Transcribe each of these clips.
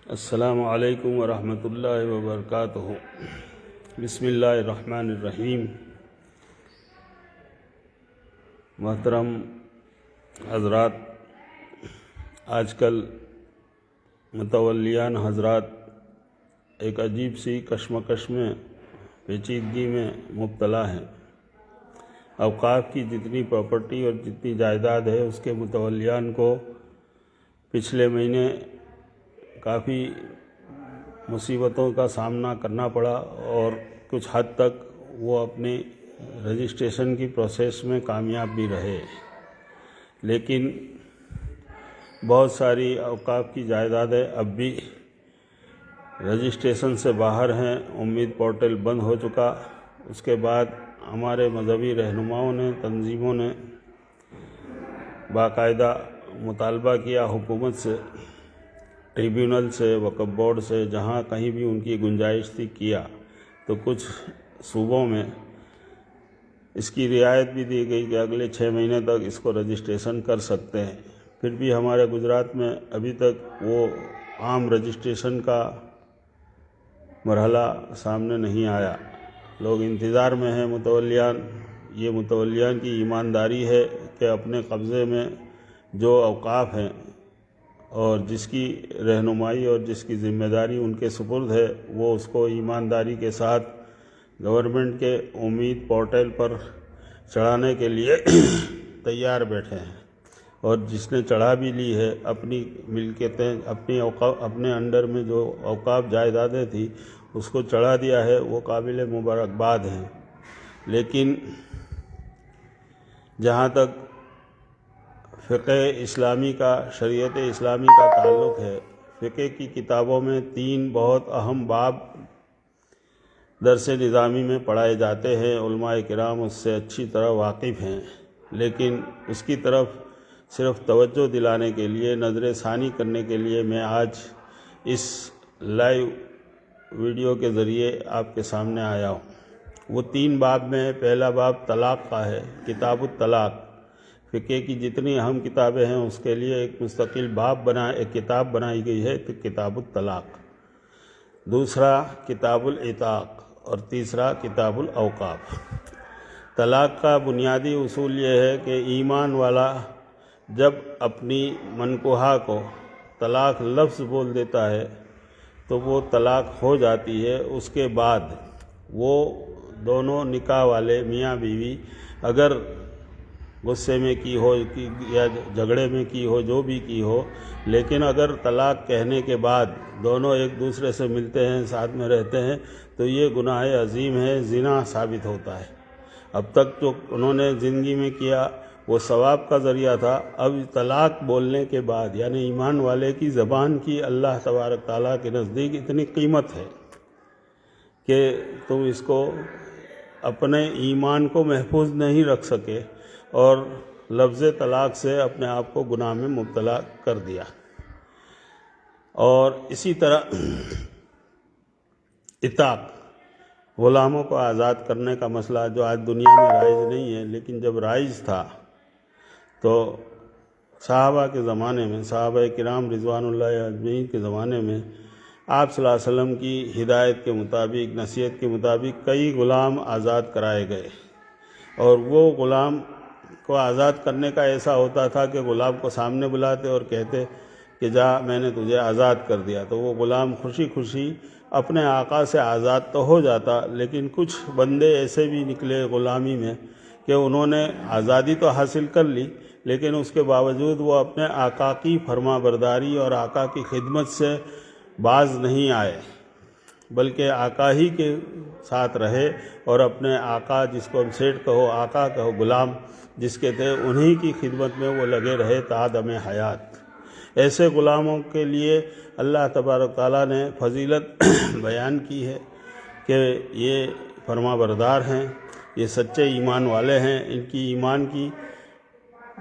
السلام علیکم ورحمۃ اللہ وبرکاتہ۔ بسم اللہ الرحمن الرحیم۔ محترم حضرات، آج کل متولیان حضرات ایک عجیب سی کشمکش میں، پیچیدگی میں مبتلا ہیں۔ اوقاف کی جتنی پراپرٹی اور جتنی جائیداد ہے، اس کے متولیان کو پچھلے مہینے کافی مصیبتوں کا سامنا کرنا پڑا اور کچھ حد تک وہ اپنی رجسٹریشن کی پروسیس میں کامیاب بھی رہے، لیکن بہت ساری اوقاف کی جائیدادیں اب بھی رجسٹریشن سے باہر ہیں۔ امید پورٹل بند ہو چکا۔ اس کے بعد ہمارے مذہبی رہنماؤں نے، تنظیموں نے باقاعدہ مطالبہ کیا حکومت سے، ٹریبیونل سے، وقف بورڈ سے، جہاں کہیں بھی ان کی گنجائش تھی کیا، تو کچھ صوبوں میں اس کی رعایت بھی دی گئی کہ اگلے 6 مہینے تک اس کو رجسٹریشن کر سکتے ہیں۔ پھر بھی ہمارے گجرات میں ابھی تک وہ عام رجسٹریشن کا مرحلہ سامنے نہیں آیا۔ لوگ انتظار میں ہیں متولیان۔ یہ متولیان کی ایمانداری ہے کہ اپنے قبضے میں جو اوقاف ہیں اور جس کی رہنمائی اور جس کی ذمہ داری ان کے سپرد ہے، وہ اس کو ایمانداری کے ساتھ گورنمنٹ کے امید پورٹل پر چڑھانے کے لیے تیار بیٹھے ہیں، اور جس نے چڑھا بھی لی ہے اپنی ملکیتیں، اپنے انڈر میں جو اوقاف جائیدادیں تھی اس کو چڑھا دیا ہے، وہ قابل مبارکباد ہیں۔ لیکن جہاں تک فقہ اسلامی کا، شریعت اسلامی کا تعلق ہے، فقہ کی کتابوں میں 3 بہت اہم باب درس نظامی میں پڑھائے جاتے ہیں۔ علماء کرام اس سے اچھی طرح واقف ہیں، لیکن اس کی طرف صرف توجہ دلانے کے لیے، نظر ثانی کرنے کے لیے میں آج اس لائیو ویڈیو کے ذریعے آپ کے سامنے آیا ہوں۔ وہ 3 باب میں پہلا باب طلاق کا ہے، کتاب الطلاق۔ فقہ کی جتنی اہم کتابیں ہیں اس کے لیے ایک مستقل ایک کتاب بنائی گئی ہے، کتاب الطلاق۔ دوسرا کتاب العتاق، اور تیسرا کتاب الاوقاف۔ طلاق کا بنیادی اصول یہ ہے کہ ایمان والا جب اپنی منکوحہ کو طلاق لفظ بول دیتا ہے تو وہ طلاق ہو جاتی ہے۔ اس کے بعد وہ دونوں نکاح والے میاں بیوی اگر غصے میں کی ہو یا جھگڑے میں کی ہو، جو بھی کی ہو، لیکن اگر طلاق کہنے کے بعد دونوں ایک دوسرے سے ملتے ہیں، ساتھ میں رہتے ہیں، تو یہ گناہ عظیم ہے، زنا ثابت ہوتا ہے۔ اب تک جو انہوں نے زندگی میں کیا وہ ثواب کا ذریعہ تھا، اب طلاق بولنے کے بعد، یعنی ایمان والے کی زبان کی اللہ تبارک تعالیٰ کے نزدیک اتنی قیمت ہے کہ تم اس کو اپنے ایمان کو محفوظ نہیں رکھ سکے اور لفظ طلاق سے اپنے آپ کو گناہ میں مبتلا کر دیا۔ اور اسی طرح عتاق، غلاموں کو آزاد کرنے کا مسئلہ جو آج دنیا میں رائج نہیں ہے، لیکن جب رائج تھا تو صحابہ کے زمانے میں، صحابہ کرام رضوان اللہ اجمعین کے زمانے میں آپ صلی اللہ علیہ وسلم کی ہدایت کے مطابق، نصیحت کے مطابق کئی غلام آزاد کرائے گئے، اور وہ غلام کو آزاد کرنے کا ایسا ہوتا تھا کہ غلام کو سامنے بلاتے اور کہتے کہ جا، میں نے تجھے آزاد کر دیا، تو وہ غلام خوشی خوشی اپنے آقا سے آزاد تو ہو جاتا، لیکن کچھ بندے ایسے بھی نکلے غلامی میں کہ انہوں نے آزادی تو حاصل کر لی، لیکن اس کے باوجود وہ اپنے آقا کی فرما برداری اور آقا کی خدمت سے باز نہیں آئے، بلکہ آقا ہی کے ساتھ رہے، اور اپنے آقا، جس کو ہم سیٹ کہو، آقا کہو، غلام جس کے تھے، انہی کی خدمت میں وہ لگے رہے تا دم حیات۔ ایسے غلاموں کے لیے اللہ تبارک تعالیٰ نے فضیلت بیان کی ہے کہ یہ فرما بردار ہیں، یہ سچے ایمان والے ہیں، ان کی ایمان کی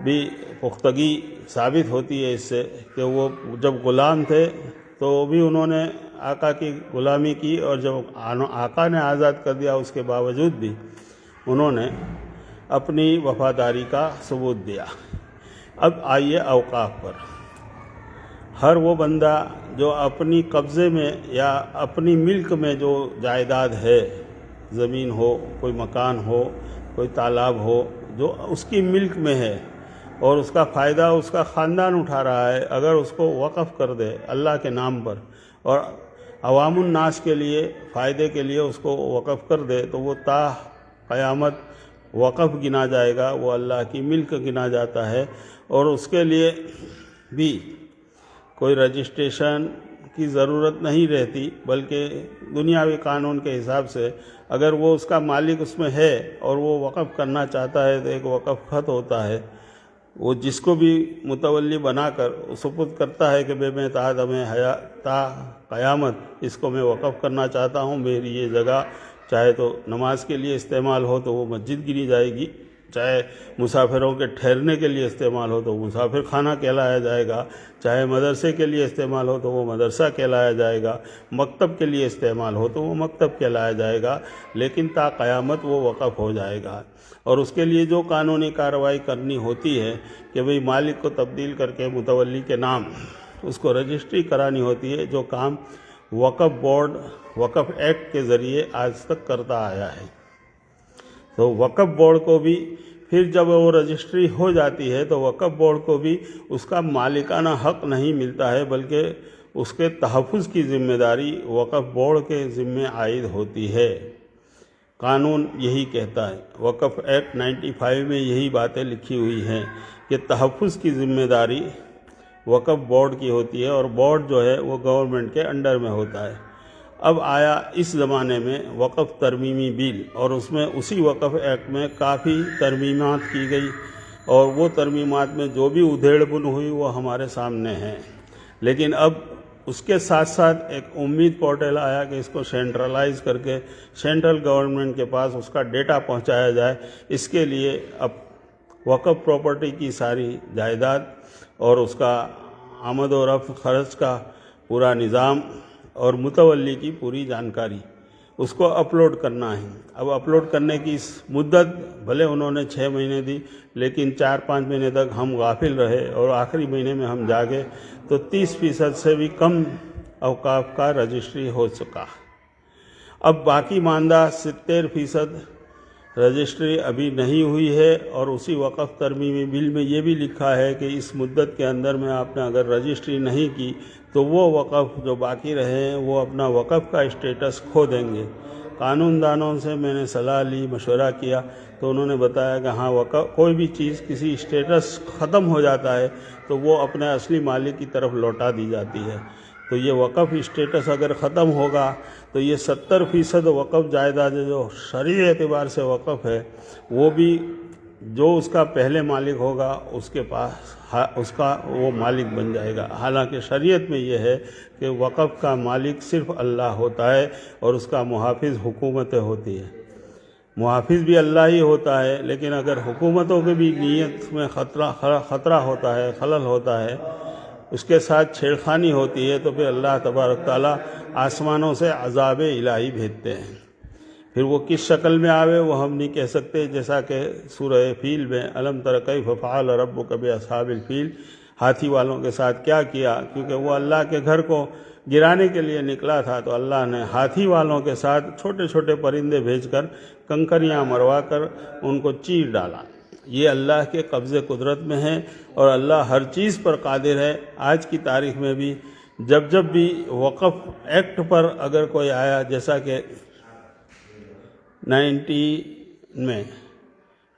بھی پختگی ثابت ہوتی ہے اس سے کہ وہ جب غلام تھے تو بھی انہوں نے آقا کی غلامی کی، اور جب آقا نے آزاد کر دیا اس کے باوجود بھی انہوں نے اپنی وفاداری کا ثبوت دیا۔ اب آئیے اوقاف پر۔ ہر وہ بندہ جو اپنی قبضے میں یا اپنی ملک میں جو جائیداد ہے، زمین ہو، کوئی مکان ہو، کوئی تالاب ہو، جو اس کی ملک میں ہے اور اس کا فائدہ اس کا خاندان اٹھا رہا ہے، اگر اس کو وقف کر دے اللہ کے نام پر اور عوام الناس کے لیے فائدے کے لیے اس کو وقف کر دے، تو وہ تا قیامت وقف گنا جائے گا، وہ اللہ کی ملک گنا جاتا ہے، اور اس کے لیے بھی کوئی رجسٹریشن کی ضرورت نہیں رہتی، بلکہ دنیاوی قانون کے حساب سے اگر وہ اس کا مالک اس میں ہے اور وہ وقف کرنا چاہتا ہے تو ایک وقف خط ہوتا ہے، وہ جس کو بھی متولی بنا کر سپرد کرتا ہے کہ میں تا قیامت اس کو میں وقف کرنا چاہتا ہوں، میری یہ جگہ چاہے تو نماز کے لیے استعمال ہو تو وہ مسجد گنی جائے گی، چاہے مسافروں کے ٹھہرنے کے لیے استعمال ہو تو وہ مسافر خانہ کہلایا جائے گا، چاہے مدرسے کے لیے استعمال ہو تو وہ مدرسہ کہلایا جائے گا، مکتب کے لیے استعمال ہو تو وہ مکتب کہلایا جائے گا، لیکن تا قیامت وہ وقف ہو جائے گا۔ اور اس کے لیے جو قانونی کارروائی کرنی ہوتی ہے کہ بھئی مالک کو تبدیل کر کے متولی کے نام اس کو رجسٹری کرانی ہوتی ہے، جو کام وقف بورڈ وقف ایکٹ کے ذریعے آج تک کرتا آیا ہے۔ تو وقف بورڈ کو بھی پھر جب وہ رجسٹری ہو جاتی ہے تو وقف بورڈ کو بھی اس کا مالکانہ حق نہیں ملتا ہے، بلکہ اس کے تحفظ کی ذمہ داری وقف بورڈ کے ذمے عائد ہوتی ہے۔ قانون یہی کہتا ہے، وقف ایکٹ 95 میں یہی باتیں لکھی ہوئی ہیں کہ تحفظ کی ذمہ داری وقف بورڈ کی ہوتی ہے، اور بورڈ جو ہے وہ گورنمنٹ کے انڈر میں ہوتا ہے۔ اب آیا اس زمانے میں وقف ترمیمی بل، اور اس میں اسی وقف ایکٹ میں کافی ترمیمات کی گئی، اور وہ ترمیمات میں جو بھی ادھیڑ بن ہوئی وہ ہمارے سامنے ہیں۔ لیکن اب اس کے ساتھ ساتھ ایک امید پورٹل آیا کہ اس کو سینٹرلائز کر کے سینٹرل گورنمنٹ کے پاس اس کا ڈیٹا پہنچایا جائے۔ اس کے لیے اب وقف پراپرٹی کی ساری جائیداد اور اس کا آمد و رفت خرچ کا پورا نظام اور متولی کی پوری جانکاری اس کو اپلوڈ کرنا ہے۔ اب اپلوڈ کرنے کی اس مدت بھلے انہوں نے 6 مہینے دی، لیکن 4-5 مہینے تک ہم غافل رہے، اور آخری مہینے میں ہم جاگے تو 30% سے بھی کم اوقاف کا رجسٹری ہو چکا۔ اب باقی ماندہ 70% رجسٹری ابھی نہیں ہوئی ہے، اور اسی وقف ترمیمی بل میں یہ بھی لکھا ہے کہ اس مدت کے اندر میں آپ نے اگر رجسٹری نہیں کی تو وہ وقف جو باقی رہے ہیں وہ اپنا وقف کا اسٹیٹس کھو دیں گے۔ قانون دانوں سے میں نے صلاح لی، مشورہ کیا، تو انہوں نے بتایا کہ ہاں وقف کوئی بھی چیز کسی اسٹیٹس ختم ہو جاتا ہے تو وہ اپنے اصلی مالک کی طرف لوٹا دی جاتی ہے۔ تو یہ وقف اسٹیٹس اگر ختم ہوگا تو یہ 70% وقف جائیداد جو شرعی اعتبار سے وقف ہے، وہ بھی جو اس کا پہلے مالک ہوگا اس کے پاس اس کا وہ مالک بن جائے گا۔ حالانکہ شریعت میں یہ ہے کہ وقف کا مالک صرف اللہ ہوتا ہے، اور اس کا محافظ حکومتیں ہوتی ہے۔ محافظ بھی اللہ ہی ہوتا ہے، لیکن اگر حکومتوں کے بھی نیت میں خطرہ ہوتا ہے، خلل ہوتا ہے، اس کے ساتھ چھیڑخانی ہوتی ہے، تو پھر اللہ تبارک تعالیٰ آسمانوں سے عذاب الہی بھیجتے ہیں۔ پھر وہ کس شکل میں آوے وہ ہم نہیں کہہ سکتے، جیسا کہ سورہ فیل میں الم تر کیف فعل ربک باصحاب الفیل، ہاتھی والوں کے ساتھ کیا کیا، کیونکہ وہ اللہ کے گھر کو گرانے کے لیے نکلا تھا، تو اللہ نے ہاتھی والوں کے ساتھ چھوٹے چھوٹے پرندے بھیج کر کنکریاں مروا کر ان کو چیر ڈالا۔ یہ اللہ کے قبضے قدرت میں ہے، اور اللہ ہر چیز پر قادر ہے۔ آج کی تاریخ میں بھی جب بھی وقف ایکٹ پر اگر کوئی آیا، جیسا کہ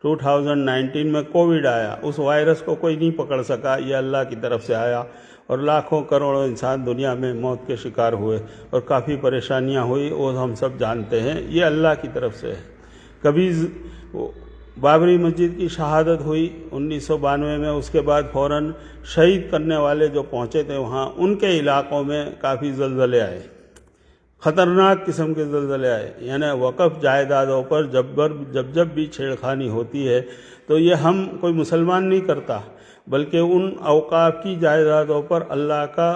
2019 میں کووڈ آیا، اس وائرس کو کوئی نہیں پکڑ سکا، یہ اللہ کی طرف سے آیا، اور لاکھوں کروڑوں انسان دنیا میں موت کے شکار ہوئے، اور کافی پریشانیاں ہوئی، وہ ہم سب جانتے ہیں، یہ اللہ کی طرف سے ہے۔ کبھی بابری مسجد کی شہادت ہوئی 1992 میں، اس کے بعد فوراً شہید کرنے والے جو پہنچے تھے وہاں، ان کے علاقوں میں کافی زلزلے آئے، خطرناک قسم کے زلزلے آئے۔ یعنی وقف جائیدادوں پر جب بھی چھیڑخانی ہوتی ہے تو یہ ہم کوئی مسلمان نہیں کرتا، بلکہ ان اوقاف کی جائیدادوں پر اللہ کا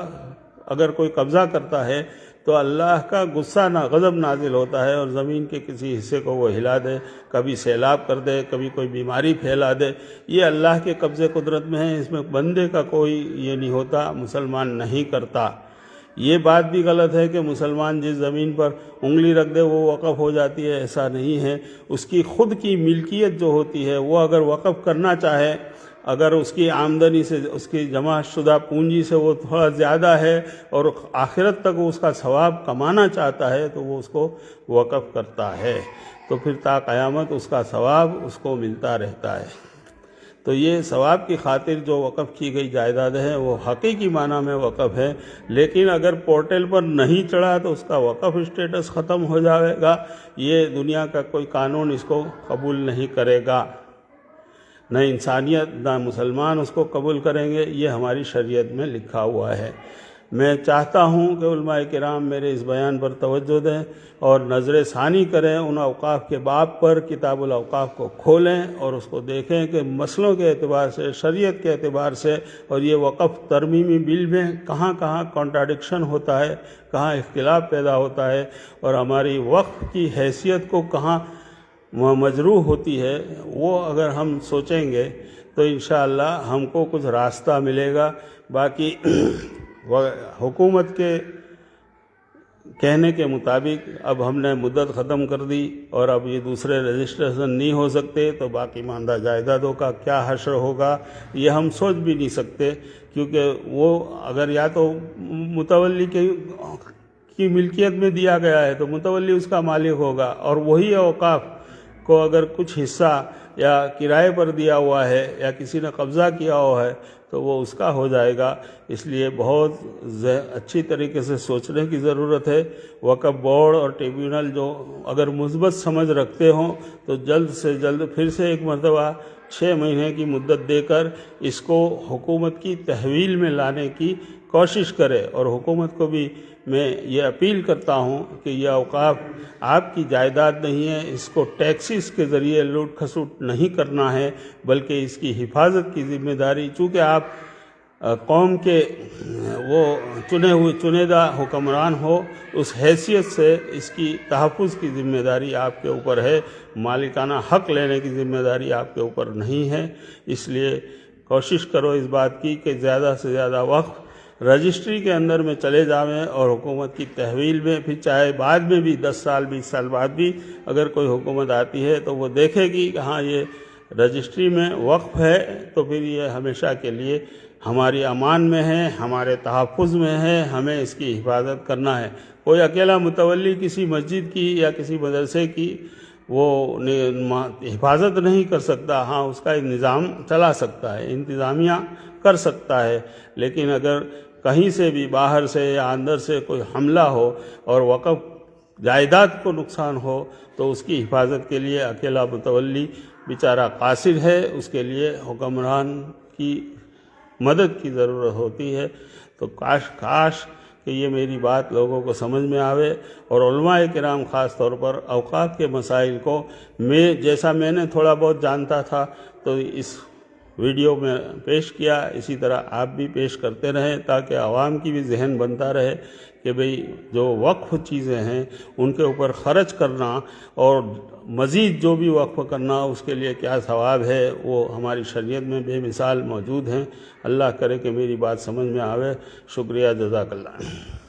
اگر کوئی قبضہ کرتا ہے تو اللہ کا غصہ غضب نازل ہوتا ہے اور زمین کے کسی حصے کو وہ ہلا دے، کبھی سیلاب کر دے، کبھی کوئی بیماری پھیلا دے، یہ اللہ کے قبضے قدرت میں ہے، اس میں بندے کا کوئی یہ نہیں ہوتا، مسلمان نہیں کرتا۔ یہ بات بھی غلط ہے کہ مسلمان جس زمین پر انگلی رکھ دے وہ وقف ہو جاتی ہے، ایسا نہیں ہے۔ اس کی خود کی ملکیت جو ہوتی ہے وہ اگر وقف کرنا چاہے، اگر اس کی آمدنی سے، اس کی جمع شدہ پونجی سے وہ تھوڑا زیادہ ہے اور آخرت تک وہ اس کا ثواب کمانا چاہتا ہے تو وہ اس کو وقف کرتا ہے، تو پھر تا قیامت اس کا ثواب اس کو ملتا رہتا ہے۔ تو یہ ثواب کی خاطر جو وقف کی گئی جائیداد ہے وہ حقیقی معنی میں وقف ہے، لیکن اگر پورٹل پر نہیں چڑھا تو اس کا وقف اسٹیٹس ختم ہو جائے گا۔ یہ دنیا کا کوئی قانون اس کو قبول نہیں کرے گا، نہ انسانیت نہ مسلمان اس کو قبول کریں گے، یہ ہماری شریعت میں لکھا ہوا ہے۔ میں چاہتا ہوں کہ علماء کرام میرے اس بیان پر توجہ دیں اور نظر ثانی کریں، ان اوقاف کے باب پر کتاب الاوقاف کو کھولیں اور اس کو دیکھیں کہ مسئلوں کے اعتبار سے، شریعت کے اعتبار سے اور یہ وقف ترمیمی بل میں کہاں کہاں کانٹراڈکشن ہوتا ہے، کہاں اختلاف پیدا ہوتا ہے، اور ہماری وقف کی حیثیت کو کہاں مجروح ہوتی ہے، وہ اگر ہم سوچیں گے تو انشاءاللہ ہم کو کچھ راستہ ملے گا۔ باقی حکومت کے کہنے کے مطابق اب ہم نے مدت ختم کر دی اور اب یہ دوسرے رجسٹریشن نہیں ہو سکتے، تو باقی ماندہ جائیدادوں کا کیا حشر ہوگا یہ ہم سوچ بھی نہیں سکتے، کیونکہ وہ اگر یا تو متولی کی ملکیت میں دیا گیا ہے تو متولی اس کا مالک ہوگا، اور وہی اوقاف کو اگر کچھ حصہ یا کرائے پر دیا ہوا ہے یا کسی نے قبضہ کیا ہوا ہے تو وہ اس کا ہو جائے گا۔ اس لیے بہت اچھی طریقے سے سوچنے کی ضرورت ہے۔ وقف بورڈ اور ٹریبیونل جو اگر مثبت سمجھ رکھتے ہوں تو جلد سے جلد پھر سے ایک مرتبہ 6 مہینے کی مدت دے کر اس کو حکومت کی تحویل میں لانے کی کوشش کرے، اور حکومت کو بھی میں یہ اپیل کرتا ہوں کہ یہ اوقاف آپ کی جائیداد نہیں ہے، اس کو ٹیکسز کے ذریعے لوٹ کھسوٹ نہیں کرنا ہے، بلکہ اس کی حفاظت کی ذمہ داری، چونکہ آپ قوم کے وہ چنیدہ حکمران ہو، اس حیثیت سے اس کی تحفظ کی ذمہ داری آپ کے اوپر ہے، مالکانہ حق لینے کی ذمہ داری آپ کے اوپر نہیں ہے۔ اس لیے کوشش کرو اس بات کی کہ زیادہ سے زیادہ وقت رجسٹری کے اندر میں چلے جاویں، اور حکومت کی تحویل میں پھر چاہے بعد میں بھی 10 سال 20 سال بعد بھی اگر کوئی حکومت آتی ہے تو وہ دیکھے گی کہ ہاں یہ رجسٹری میں وقف ہے، تو پھر یہ ہمیشہ کے لیے ہماری امان میں ہے، ہمارے تحفظ میں ہے، ہمیں اس کی حفاظت کرنا ہے۔ کوئی اکیلا متولی کسی مسجد کی یا کسی مدرسے کی وہ حفاظت نہیں کر سکتا، ہاں اس کا ایک نظام چلا سکتا ہے، انتظامیہ کر سکتا ہے، لیکن اگر کہیں سے بھی باہر سے یا اندر سے کوئی حملہ ہو اور وقف جائیداد کو نقصان ہو تو اس کی حفاظت کے لیے اکیلا متولی بیچارہ قاصر ہے، اس کے لیے حکمران کی مدد کی ضرورت ہوتی ہے۔ تو کاش کہ یہ میری بات لوگوں کو سمجھ میں آوے، اور علماء کرام خاص طور پر اوقاف کے مسائل کو جیسا میں نے تھوڑا بہت جانتا تھا تو اس ویڈیو میں پیش کیا، اسی طرح آپ بھی پیش کرتے رہیں تاکہ عوام کی بھی ذہن بنتا رہے کہ بھئی جو وقف چیزیں ہیں ان کے اوپر خرچ کرنا اور مزید جو بھی وقف کرنا اس کے لیے کیا ثواب ہے، وہ ہماری شریعت میں بے مثال موجود ہیں۔ اللہ کرے کہ میری بات سمجھ میں آوے۔ شکریہ، جزاک اللہ۔